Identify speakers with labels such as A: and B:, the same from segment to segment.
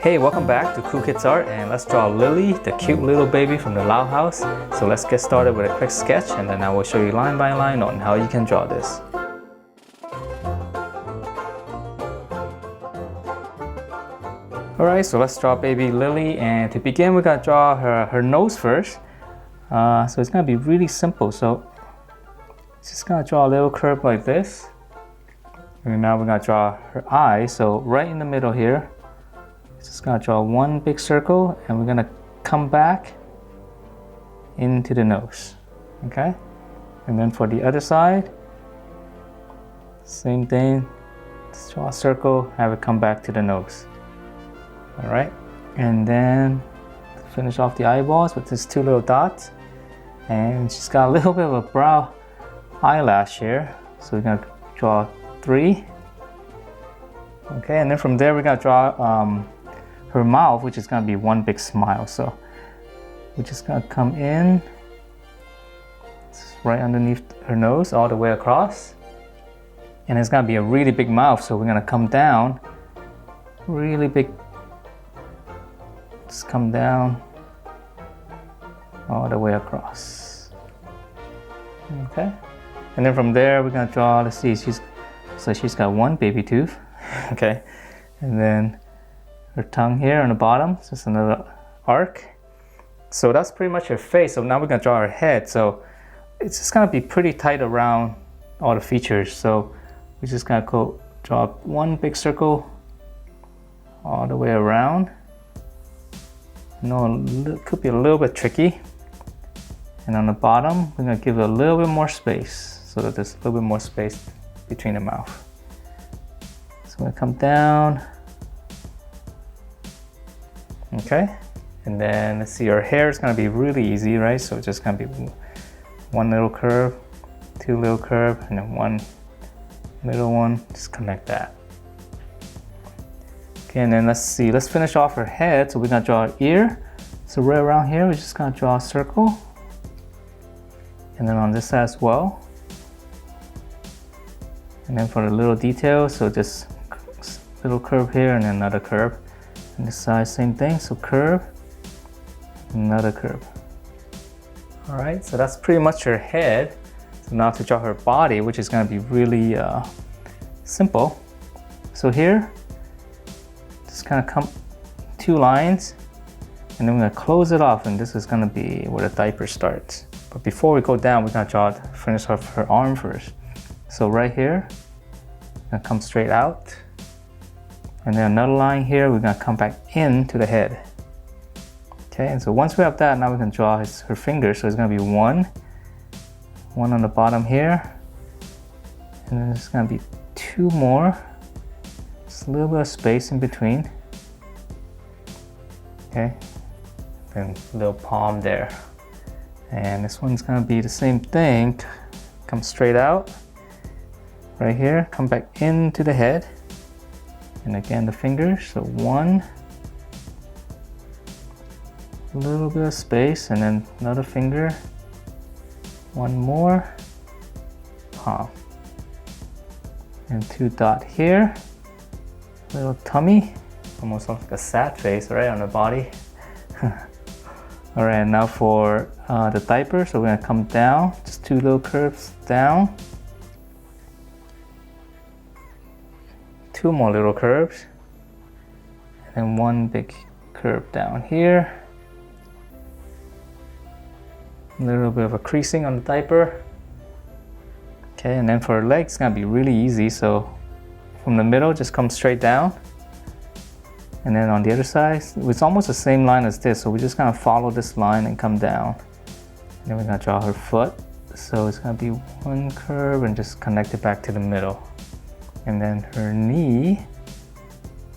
A: Hey, welcome back to Cool Kids Art, and let's draw Lily, the cute little baby from the Loud House. So let's get started with a quick sketch, and then I will show you line by line on how you can draw this. Alright, so let's draw baby Lily, and to begin we gotta draw her nose first. So it's gonna be really simple, so just gonna draw a little curve like this. And now we're gonna draw her eye, so right in the middle here. Just gonna draw one big circle, and we're gonna come back into the nose, okay? And then for the other side, same thing. Just draw a circle, have it come back to the nose. All right, and then finish off the eyeballs with these two little dots, and she's got a little bit of a brow eyelash here, so we're gonna draw 3. Okay, and then from there we're gonna draw her mouth, which is gonna be one big smile. So we're just gonna come in right underneath her nose all the way across, and it's gonna be a really big mouth, so we're gonna come down really big. Just come down all the way across. Okay, and then from there we're gonna draw, let's see, she's got one baby tooth. Okay, and then her tongue here on the bottom, just another arc. So that's pretty much her face. So now we're gonna draw her head. So it's just gonna be pretty tight around all the features. So we're just gonna go draw one big circle all the way around. I know it could be a little bit tricky. And on the bottom, we're gonna give it a little bit more space so that there's a little bit more space between the mouth. So we're gonna come down. Okay, and then let's see, her hair is gonna be really easy, right? So it's just gonna be one little curve, 2 little curve, and then one middle one. Just connect that. Okay, and then let's see, let's finish off her head. So we're gonna draw an ear. So right around here, we're just gonna draw a circle. And then on this side as well. And then for the little details, so just little curve here and then another curve. And this side, same thing, so curve, another curve. All right, so that's pretty much her head. So now to draw her body, which is gonna be really simple. So here, just kind of come 2 lines, and then we're gonna close it off, and this is gonna be where the diaper starts. But before we go down, we're gonna finish off her arm first. So right here, gonna come straight out. And then another line here, we're gonna come back into the head. Okay, and so once we have that, now we can draw her fingers. So it's gonna be one on the bottom here. And then there's gonna be 2 more. Just a little bit of space in between. Okay, then a little palm there. And this one's gonna be the same thing. Come straight out, right here, come back into the head. And again, the fingers, so 1, a little bit of space, and then another finger, 1 more, palm, and 2 dot here, little tummy, almost like a sad face, right, on the body. All right, now for the diaper, so we're gonna come down, just 2 little curves down. 2 more little curves, and then 1 big curve down here. A little bit of a creasing on the diaper. Okay, and then for her legs, it's gonna be really easy. So from the middle, just come straight down. And then on the other side, it's almost the same line as this. So we're just gonna follow this line and come down. And then we're gonna draw her foot. So it's gonna be 1 curve and just connect it back to the middle. And then her knee,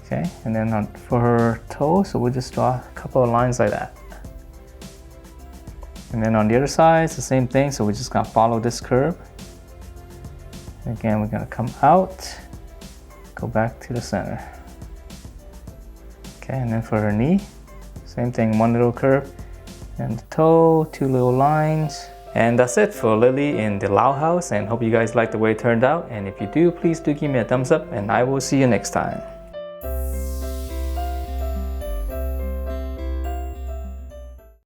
A: okay, and then for her toe, so we'll just draw a couple of lines like that. And then on the other side, it's the same thing, so we're just gonna follow this curve. Again, we're gonna come out, go back to the center. Okay, and then for her knee, same thing, 1 little curve, and the toe, 2 little lines. And that's it for Lily in the Loud House, and hope you guys like the way it turned out. And if you do, please do give me a thumbs up, and I will see you next time.